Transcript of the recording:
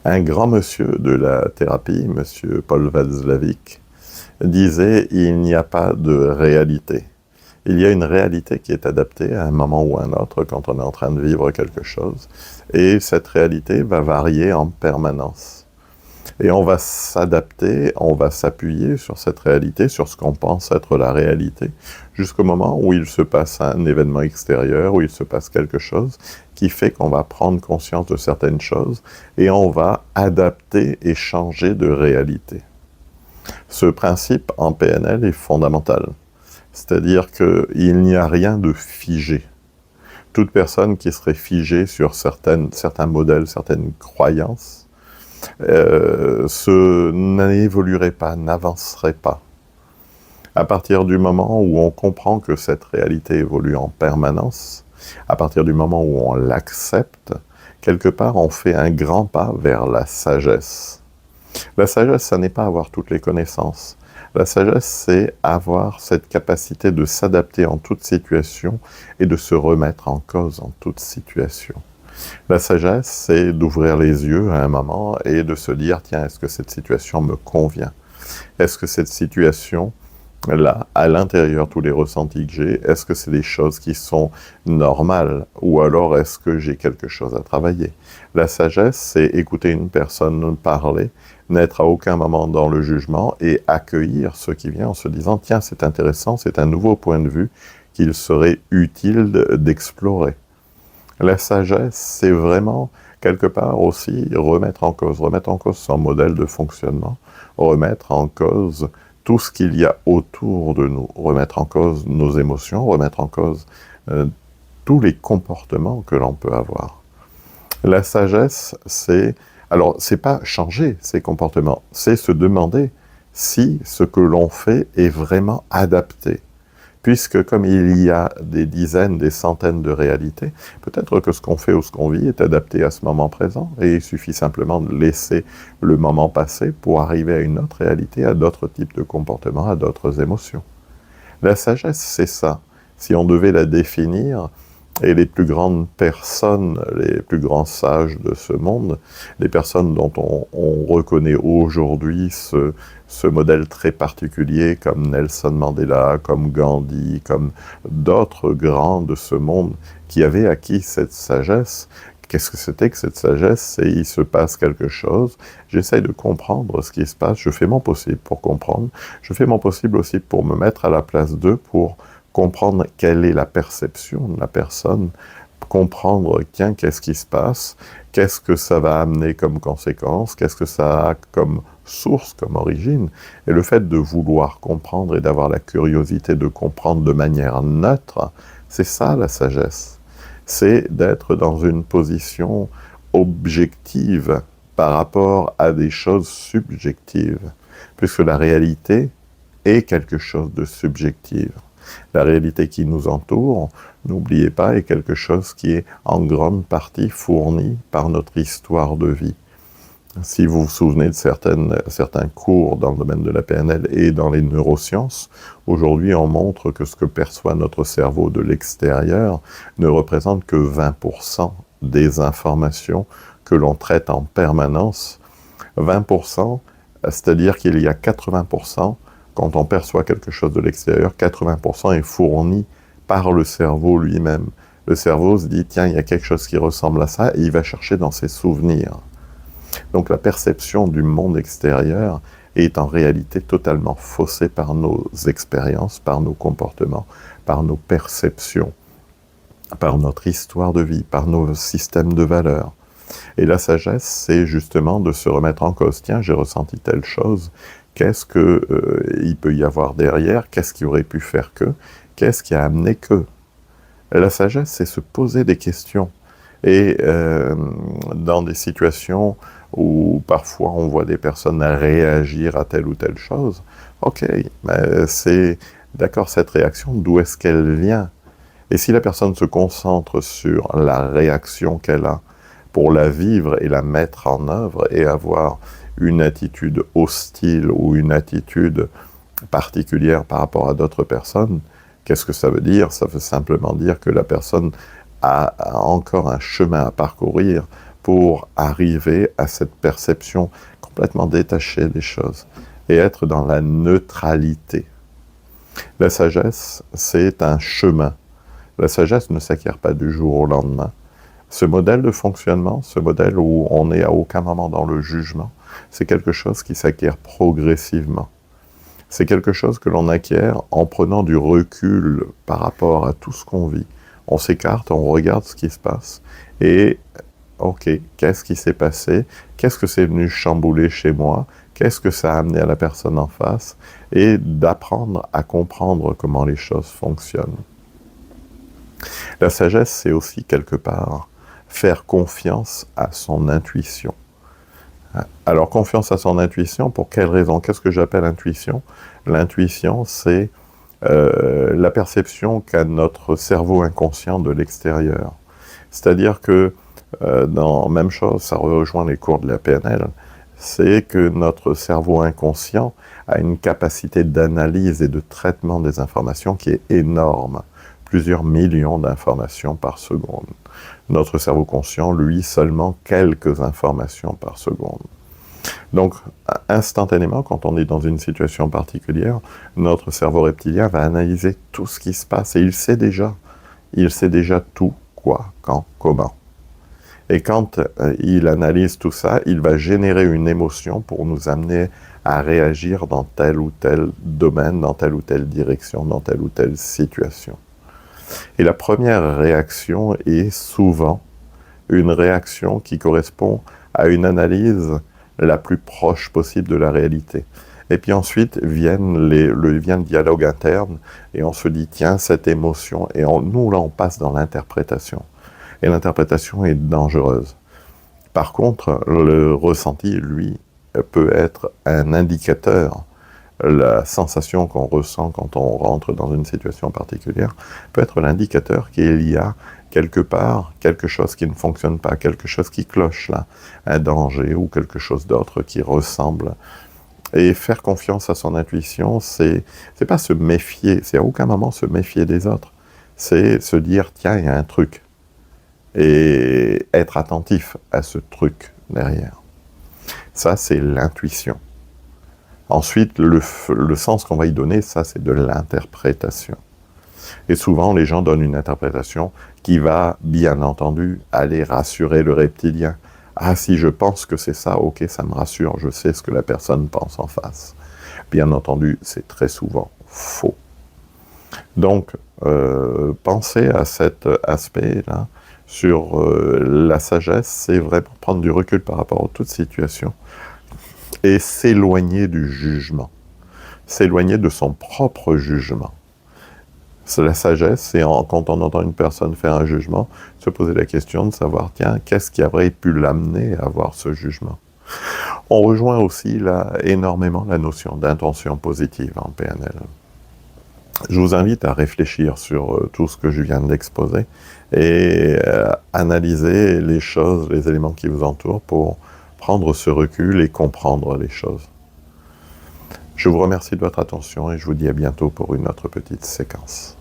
Un grand monsieur de la thérapie, monsieur Paul Václavic, disait « Il n'y a pas de réalité ». Il y a une réalité qui est adaptée à un moment ou à un autre quand on est en train de vivre quelque chose. Et cette réalité va varier en permanence. Et on va s'adapter, on va s'appuyer sur cette réalité, sur ce qu'on pense être la réalité, jusqu'au moment où il se passe un événement extérieur, où il se passe quelque chose qui fait qu'on va prendre conscience de certaines choses et on va adapter et changer de réalité. Ce principe en PNL est fondamental. C'est-à-dire qu'il n'y a rien de figé. Toute personne qui serait figée sur certains modèles, certaines croyances, n'évoluerait pas, n'avancerait pas. À partir du moment où on comprend que cette réalité évolue en permanence, à partir du moment où on l'accepte, quelque part on fait un grand pas vers la sagesse. La sagesse, ça n'est pas avoir toutes les connaissances. La sagesse, c'est avoir cette capacité de s'adapter en toute situation et de se remettre en cause en toute situation. La sagesse, c'est d'ouvrir les yeux à un moment et de se dire, tiens, est-ce que cette situation me convient? Est-ce que cette situation-là, à l'intérieur, tous les ressentis que j'ai, est-ce que c'est des choses qui sont normales? Ou alors est-ce que j'ai quelque chose à travailler? La sagesse, c'est écouter une personne parler, n'être à aucun moment dans le jugement et accueillir ce qui vient en se disant « Tiens, c'est intéressant, c'est un nouveau point de vue qu'il serait utile d'explorer ». La sagesse, c'est vraiment, quelque part aussi, remettre en cause son modèle de fonctionnement, remettre en cause tout ce qu'il y a autour de nous, remettre en cause nos émotions, remettre en cause tous les comportements que l'on peut avoir. La sagesse, c'est... Alors, c'est pas changer ses comportements, c'est se demander si ce que l'on fait est vraiment adapté. Puisque comme il y a des dizaines, des centaines de réalités, peut-être que ce qu'on fait ou ce qu'on vit est adapté à ce moment présent, et il suffit simplement de laisser le moment passer pour arriver à une autre réalité, à d'autres types de comportements, à d'autres émotions. La sagesse, c'est ça. Si on devait la définir, et les plus grandes personnes, les plus grands sages de ce monde, les personnes dont on reconnaît aujourd'hui ce modèle très particulier comme Nelson Mandela, comme Gandhi, comme d'autres grands de ce monde qui avaient acquis cette sagesse. Qu'est-ce que c'était que cette sagesse? C'est il se passe quelque chose, j'essaye de comprendre ce qui se passe, je fais mon possible pour comprendre, je fais mon possible aussi pour me mettre à la place d'eux, pour comprendre quelle est la perception de la personne, comprendre, tiens, qu'est-ce qui se passe, qu'est-ce que ça va amener comme conséquence, qu'est-ce que ça a comme source, comme origine. Et le fait de vouloir comprendre et d'avoir la curiosité de comprendre de manière neutre, c'est ça la sagesse. C'est d'être dans une position objective par rapport à des choses subjectives, puisque la réalité est quelque chose de subjectif. La réalité qui nous entoure, n'oubliez pas, est quelque chose qui est en grande partie fourni par notre histoire de vie. Si vous vous souvenez de certains cours dans le domaine de la PNL et dans les neurosciences, aujourd'hui on montre que ce que perçoit notre cerveau de l'extérieur ne représente que 20% des informations que l'on traite en permanence. 20%, c'est-à-dire qu'il y a 80%. Quand on perçoit quelque chose de l'extérieur, 80% est fourni par le cerveau lui-même. Le cerveau se dit, tiens, il y a quelque chose qui ressemble à ça, et il va chercher dans ses souvenirs. Donc la perception du monde extérieur est en réalité totalement faussée par nos expériences, par nos comportements, par nos perceptions, par notre histoire de vie, par nos systèmes de valeurs. Et la sagesse, c'est justement de se remettre en cause. Tiens, j'ai ressenti telle chose. Qu'est-ce qu'il peut y avoir derrière? Qu'est-ce qui aurait pu faire que? Qu'est-ce qui a amené que? La sagesse, c'est se poser des questions. Et dans des situations où parfois on voit des personnes réagir à telle ou telle chose, ok, mais c'est d'accord, cette réaction, d'où est-ce qu'elle vient? Et si la personne se concentre sur la réaction qu'elle a pour la vivre et la mettre en œuvre et avoir une attitude hostile ou une attitude particulière par rapport à d'autres personnes, qu'est-ce que ça veut dire? Ça veut simplement dire que la personne a encore un chemin à parcourir pour arriver à cette perception complètement détachée des choses et être dans la neutralité. La sagesse, c'est un chemin. La sagesse ne s'acquiert pas du jour au lendemain. Ce modèle de fonctionnement, ce modèle où on n'est à aucun moment dans le jugement, c'est quelque chose qui s'acquiert progressivement. C'est quelque chose que l'on acquiert en prenant du recul par rapport à tout ce qu'on vit. On s'écarte, on regarde ce qui se passe et ok, qu'est-ce qui s'est passé? Qu'est-ce que c'est venu chambouler chez moi? Qu'est-ce que ça a amené à la personne en face? Et d'apprendre à comprendre comment les choses fonctionnent. La sagesse, c'est aussi quelque part faire confiance à son intuition. Alors, confiance à son intuition, pour quelle raison? Qu'est-ce que j'appelle intuition? L'intuition, c'est la perception qu'a notre cerveau inconscient de l'extérieur. C'est-à-dire que, même chose, ça rejoint les cours de la PNL, c'est que notre cerveau inconscient a une capacité d'analyse et de traitement des informations qui est énorme. Plusieurs millions d'informations par seconde. Notre cerveau conscient, lui, seulement quelques informations par seconde. Donc, instantanément, quand on est dans une situation particulière, notre cerveau reptilien va analyser tout ce qui se passe et il sait déjà tout, quoi, quand, comment. Et quand il analyse tout ça, il va générer une émotion pour nous amener à réagir dans tel ou tel domaine, dans telle ou telle direction, dans telle ou telle situation. Et la première réaction est souvent une réaction qui correspond à une analyse la plus proche possible de la réalité. Et puis ensuite vient le dialogue interne et on se dit tiens, cette émotion, et nous là on passe dans l'interprétation. Et l'interprétation est dangereuse. Par contre, le ressenti, lui, peut être un indicateur. La sensation qu'on ressent quand on rentre dans une situation particulière peut être l'indicateur qu'il y a quelque part quelque chose qui ne fonctionne pas, quelque chose qui cloche là, un danger ou quelque chose d'autre qui ressemble. Et faire confiance à son intuition, c'est pas se méfier, c'est à aucun moment se méfier des autres. C'est se dire, tiens, il y a un truc. Et être attentif à ce truc derrière. Ça, c'est l'intuition. Ensuite, le sens qu'on va y donner, ça, c'est de l'interprétation. Et souvent, les gens donnent une interprétation qui va, bien entendu, aller rassurer le reptilien. Ah, si je pense que c'est ça, ok, ça me rassure, je sais ce que la personne pense en face. Bien entendu, c'est très souvent faux. Donc, pensez à cet aspect-là, sur la sagesse, c'est vraiment prendre du recul par rapport à toute situation et s'éloigner du jugement, s'éloigner de son propre jugement. C'est la sagesse, c'est quand on entend une personne faire un jugement, se poser la question de savoir, tiens, qu'est-ce qui aurait pu l'amener à avoir ce jugement? On rejoint aussi là énormément la notion d'intention positive en PNL. Je vous invite à réfléchir sur tout ce que je viens d'exposer et analyser les choses, les éléments qui vous entourent pour prendre ce recul et comprendre les choses. Je vous remercie de votre attention et je vous dis à bientôt pour une autre petite séquence.